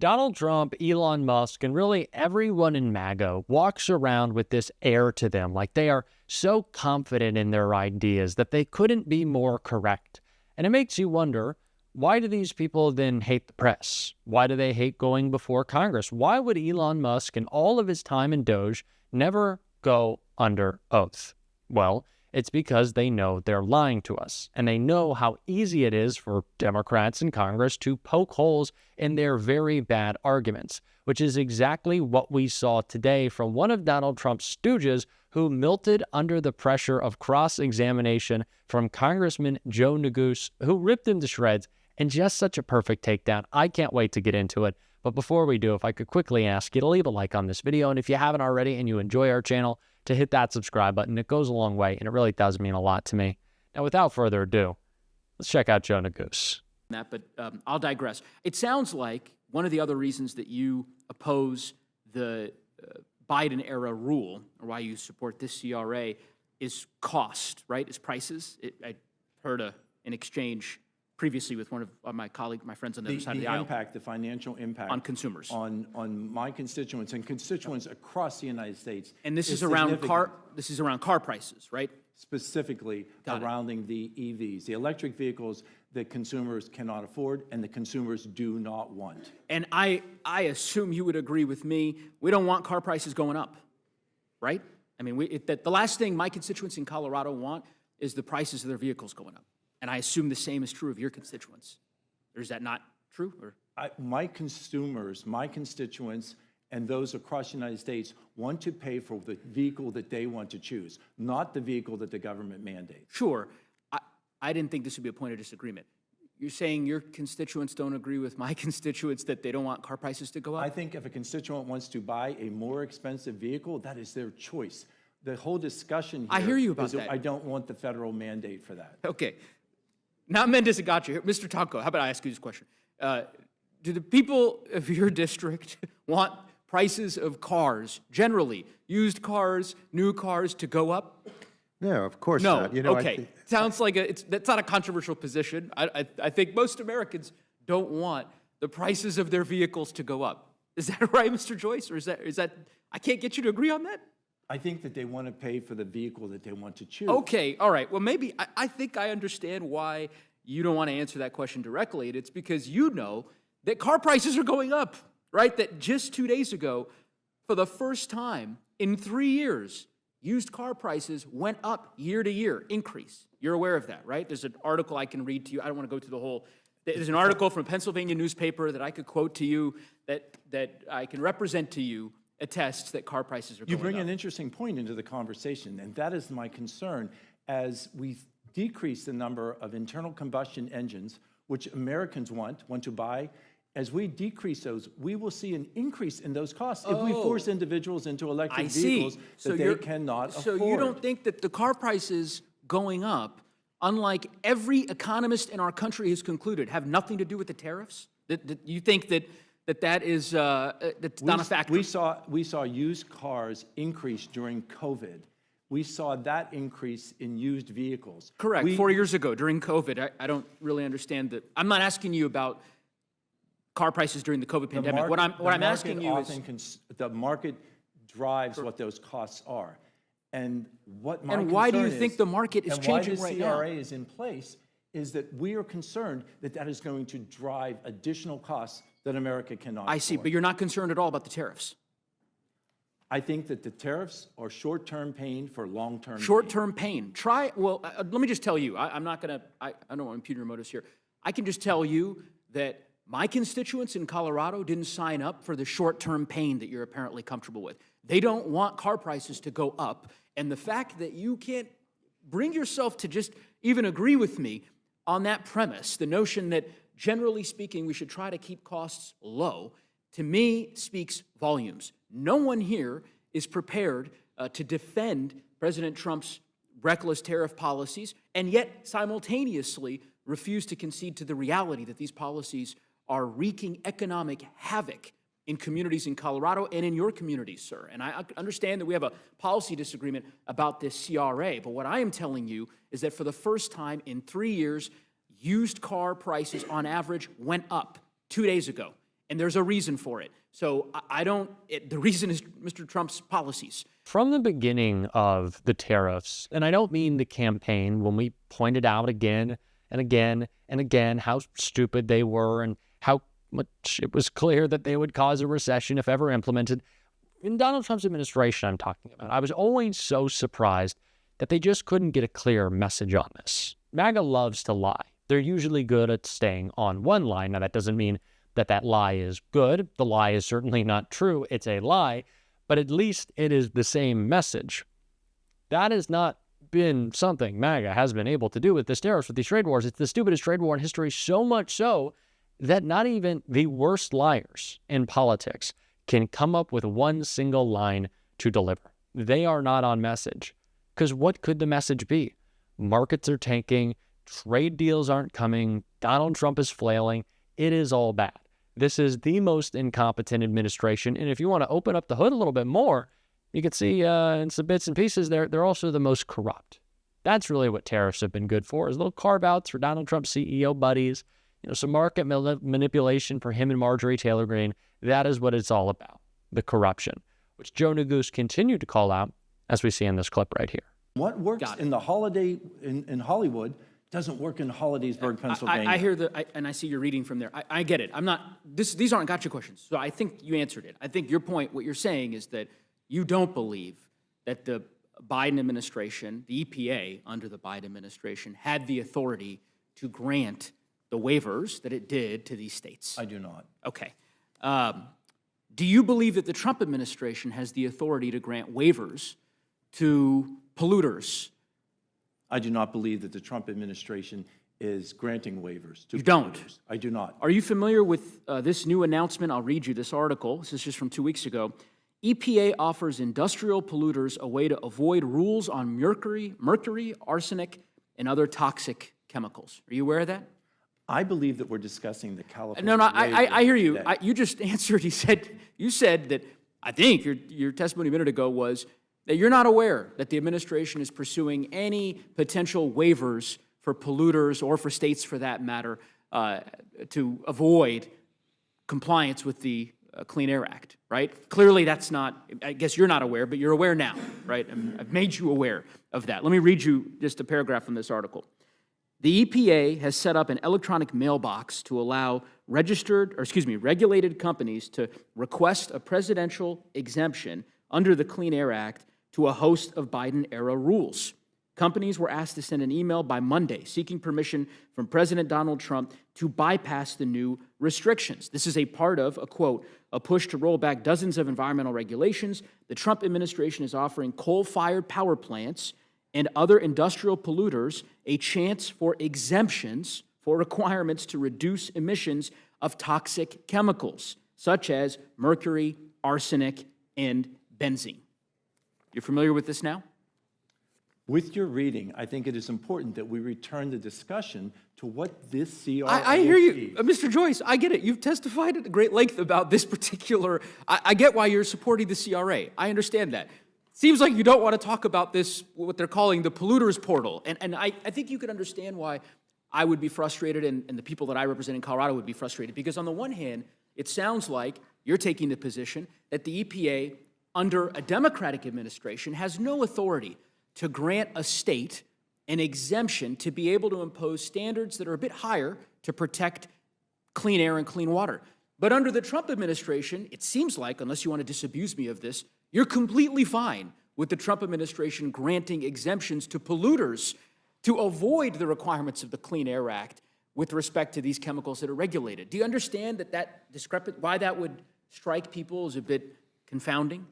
Donald Trump, Elon Musk, and really everyone in MAGA walks around with this air to them, like they are so confident in their ideas that they couldn't be more correct. And it makes you wonder, why do these people then hate the press? Why do they hate going before Congress? Why would Elon Musk and all of his time in Doge never go under oath? Well, it's because they know they're lying to us, and they know how easy it is for Democrats in Congress to poke holes in their very bad arguments, which is exactly what we saw today from one of Donald Trump's stooges who melted under the pressure of cross-examination from Congressman Joe Neguse, who ripped him to shreds in just such a perfect takedown. I can't wait to get into it. But before we do, if I could quickly ask you to leave a like on this video, and if you haven't already and you enjoy our channel, to hit that subscribe button. It goes a long way, and it really does mean a lot to me. Now, without further ado, let's check out Joe Neguse. But I'll digress. It sounds like one of the other reasons that you oppose the Biden-era rule, or why you support this CRA, is cost, right? Is prices. I heard an exchange previously with one of my friends on the other side of the aisle. The financial impact on consumers, on my constituents and constituents across the United States. And this is around car prices, right? Specifically surrounding the EVs, the electric vehicles that consumers cannot afford and the consumers do not want. And I assume you would agree with me. We don't want car prices going up, right? I mean, the last thing my constituents in Colorado want is the prices of their vehicles going up. And I assume the same is true of your constituents. Or is that not true? Or? My consumers, my constituents, and those across the United States want to pay for the vehicle that they want to choose, not the vehicle that the government mandates. Sure. I didn't think this would be a point of disagreement. You're saying your constituents don't agree with my constituents that they don't want car prices to go up? I think if a constituent wants to buy a more expensive vehicle, that is their choice. The whole discussion here I hear you about that. I don't want the federal mandate for that. Okay. Now, Mendez got you. Mr. Tonko, how about I ask you this question? Do the people of your district want prices of cars, generally, used cars, new cars, to go up? No, of course no. not. Okay. Sounds like that's not a controversial position. I think most Americans don't want the prices of their vehicles to go up. Is that right, Mr. Joyce? Or is that I can't get you to agree on that? I think that they want to pay for the vehicle that they want to choose. Okay, all right. Well, maybe I think I understand why you don't want to answer that question directly. And it's because you know that car prices are going up, right? That just 2 days ago, for the first time in 3 years, used car prices went up year to year, increase. You're aware of that, right? There's an article I can read to you. I don't want to go through the whole. There's an article from a Pennsylvania newspaper that I could quote to you that I can represent to you, attests that car prices are going up. You bring an interesting point into the conversation, and that is my concern. As we decrease the number of internal combustion engines, which Americans want to buy, as we decrease those, we will see an increase in those costs if we force individuals into electric vehicles that they cannot afford. So you don't think that the car prices going up, unlike every economist in our country has concluded, have nothing to do with the tariffs? That you think that is that's not a factor? We saw used cars increase during COVID. We saw that increase in used vehicles. Correct. 4 years ago during COVID. I don't really understand that. I'm not asking you about car prices during the COVID pandemic. What I'm asking you is the market drives what those costs are, and what my and why do you think the market is changing right now? Why the CRA is in place is that we are concerned that that is going to drive additional costs that America cannot afford. I see, but you're not concerned at all about the tariffs. I think that the tariffs are short-term pain for long-term pain. Short-term pain. Let me just tell you, I'm not going to, I don't want to impugn your motives here. I can just tell you that my constituents in Colorado didn't sign up for the short-term pain that you're apparently comfortable with. They don't want car prices to go up, and the fact that you can't bring yourself to just even agree with me on that premise, the notion that generally speaking, we should try to keep costs low, to me speaks volumes. No one here is prepared to defend President Trump's reckless tariff policies and yet simultaneously refuse to concede to the reality that these policies are wreaking economic havoc in communities in Colorado and in your communities, sir. And I understand that we have a policy disagreement about this CRA, but what I am telling you is that for the first time in 3 years, used car prices on average went up 2 days ago. and there's a reason for it. So the reason is Mr. Trump's policies. From the beginning of the tariffs, and I don't mean the campaign, when we pointed out again and again and again how stupid they were and how much it was clear that they would cause a recession if ever implemented. In Donald Trump's administration, I'm talking about, I was always so surprised that they just couldn't get a clear message on this. MAGA loves to lie. They're usually good at staying on one line. Now, that doesn't mean that that lie is good. The lie is certainly not true. It's a lie, but at least it is the same message. That has not been something MAGA has been able to do with this tariffs, with these trade wars. It's the stupidest trade war in history, so much so that not even the worst liars in politics can come up with one single line to deliver. They are not on message. Because what could the message be? Markets are tanking, trade deals aren't coming, Donald Trump is flailing, it is all bad. This is the most incompetent administration, and if you want to open up the hood a little bit more, you can see in some bits and pieces, they're also the most corrupt. That's really what tariffs have been good for, is little carve-outs for Donald Trump's CEO buddies, some market manipulation for him and Marjorie Taylor Greene. That is what it's all about, the corruption, which Joe Neguse continued to call out, as we see in this clip right here. What works in the holiday in Hollywood doesn't work in Hollidaysburg, Pennsylvania. I hear and I see you're reading from there. I get it. These aren't gotcha questions, so I think you answered it. I think your point, what you're saying is that you don't believe that the Biden administration, the EPA under the Biden administration, had the authority to grant the waivers that it did to these states. I do not. Okay. Do you believe that the Trump administration has the authority to grant waivers to polluters? I do not believe that the Trump administration is granting waivers to You don't? polluters. I do not. Are you familiar with this new announcement? I'll read you this article. This is just from 2 weeks ago. EPA offers industrial polluters a way to avoid rules on mercury, arsenic, and other toxic chemicals. Are you aware of that? I believe that we're discussing the California. No, I hear you. today. You just answered. You said that. I think your testimony a minute ago was that you're not aware that the administration is pursuing any potential waivers for polluters or for states, for that matter, to avoid compliance with the Clean Air Act. Right? Clearly, that's not. I guess you're not aware, but you're aware now, right? I've made you aware of that. Let me read you just a paragraph from this article. The EPA has set up an electronic mailbox to allow regulated companies to request a presidential exemption under the Clean Air Act to a host of Biden-era rules. Companies were asked to send an email by Monday seeking permission from President Donald Trump to bypass the new restrictions. This is a part of, a push to roll back dozens of environmental regulations. The Trump administration is offering coal-fired power plants and other industrial polluters a chance for exemptions for requirements to reduce emissions of toxic chemicals, such as mercury, arsenic, and benzene. You're familiar with this now? With your reading, I think it is important that we return the discussion to what this CRA I hear you. achieves. Mr. Joyce, I get it. You've testified at great length about this particular. I get why you're supporting the CRA. I understand that. Seems like you don't want to talk about this, what they're calling the polluters portal. And I think you could understand why I would be frustrated and the people that I represent in Colorado would be frustrated. Because on the one hand, it sounds like you're taking the position that the EPA, under a Democratic administration, has no authority to grant a state an exemption to be able to impose standards that are a bit higher to protect clean air and clean water. But under the Trump administration, it seems like, unless you want to disabuse me of this, you're completely fine with the Trump administration granting exemptions to polluters to avoid the requirements of the Clean Air Act with respect to these chemicals that are regulated. Do you understand why that would strike people as a bit confounding?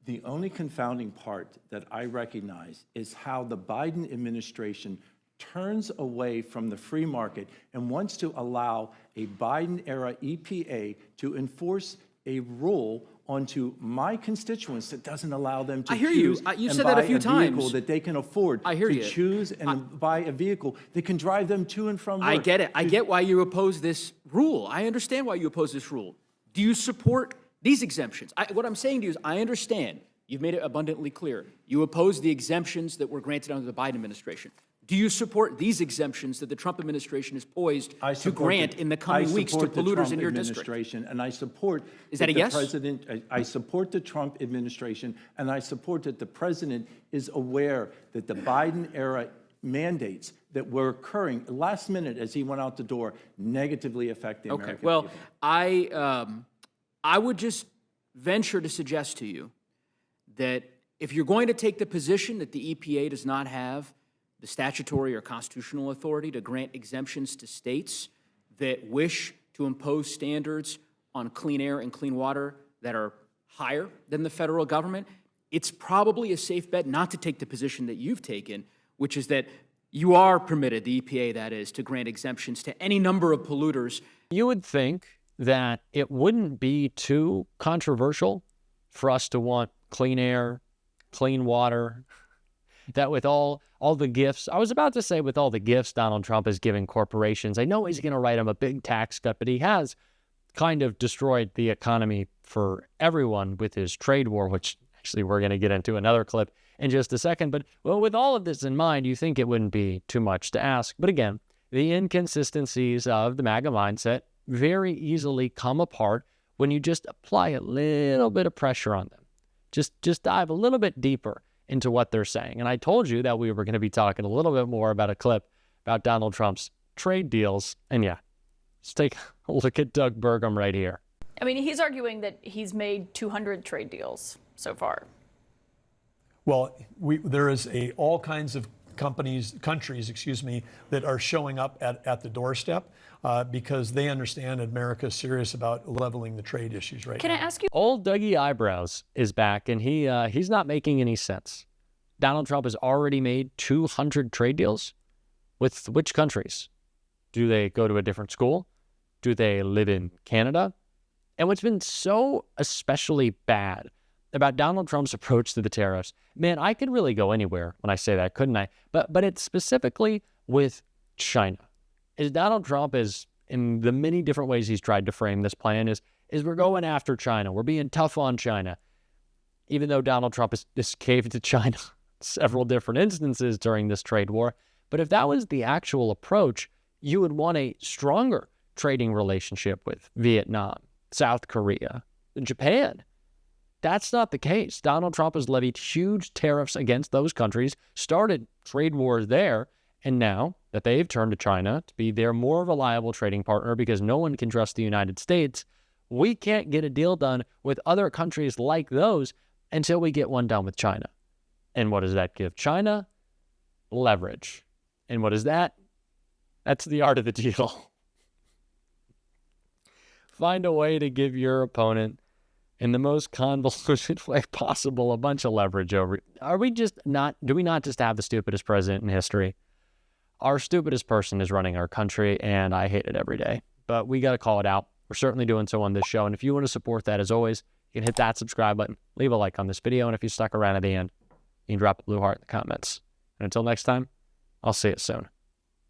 The only confounding part that I recognize is how the Biden administration turns away from the free market and wants to allow a Biden-era EPA to enforce a rule onto my constituents that doesn't allow them to choose You and said that a buy few times. vehicle that they can afford. I hear to you. choose and buy a vehicle that can drive them to and from work. I get it. I get why you oppose this rule. I understand why you oppose this rule. Do you support these exemptions? What I'm saying to you is I understand. You've made it abundantly clear. You oppose the exemptions that were granted under the Biden administration. Do you support these exemptions that the Trump administration is poised to grant in the coming weeks to polluters in your district? And I support Is that a yes? I support the Trump administration, and I support that the president is aware that the Biden era mandates that were occurring last minute as he went out the door negatively affect the American people. Well, I would just venture to suggest to you that if you're going to take the position that the EPA does not have the statutory or constitutional authority to grant exemptions to states that wish to impose standards on clean air and clean water that are higher than the federal government, it's probably a safe bet not to take the position that you've taken, which is that you are permitted, the EPA that is, to grant exemptions to any number of polluters. You would think that it wouldn't be too controversial for us to want clean air, clean water, that with all the gifts, I was about to say with all the gifts Donald Trump is giving corporations, I know he's going to write them a big tax cut, but he has kind of destroyed the economy for everyone with his trade war, which actually we're going to get into another clip in just a second. But well, with all of this in mind, you think it wouldn't be too much to ask. But again, the inconsistencies of the MAGA mindset very easily come apart when you just apply a little bit of pressure on them. Just dive a little bit deeper into what they're saying. And I told you that we were going to be talking a little bit more about a clip about Donald Trump's trade deals. And yeah, let's take a look at Doug Burgum right here. I mean, he's arguing that he's made 200 trade deals so far. Well, there is all kinds of countries, that are showing up at the doorstep because they understand America is serious about leveling the trade issues right now. Can I ask you? Old Dougie Eyebrows is back, and he's not making any sense. Donald Trump has already made 200 trade deals. With which countries? Do they go to a different school? Do they live in Canada? And what's been so especially bad about Donald Trump's approach to the tariffs, man, I could really go anywhere when I say that, couldn't I? But it's specifically with China. Is Donald Trump is, in the many different ways he's tried to frame this plan, is we're going after China. We're being tough on China. Even though Donald Trump has caved to China several different instances during this trade war. But if that was the actual approach, you would want a stronger trading relationship with Vietnam, South Korea, and Japan. That's not the case. Donald Trump has levied huge tariffs against those countries, started trade wars there, and now that they've turned to China to be their more reliable trading partner because no one can trust the United States, we can't get a deal done with other countries like those until we get one done with China. And what does that give China? Leverage. And what is that? That's the art of the deal. Find a way to give your opponent, in the most convoluted way possible, a bunch of leverage over. Do we not just have the stupidest president in history? Our stupidest person is running our country, and I hate it every day. But we got to call it out. We're certainly doing so on this show. And if you want to support that, as always, you can hit that subscribe button, leave a like on this video, and if you stuck around at the end, you can drop a blue heart in the comments. And until next time, I'll see you soon.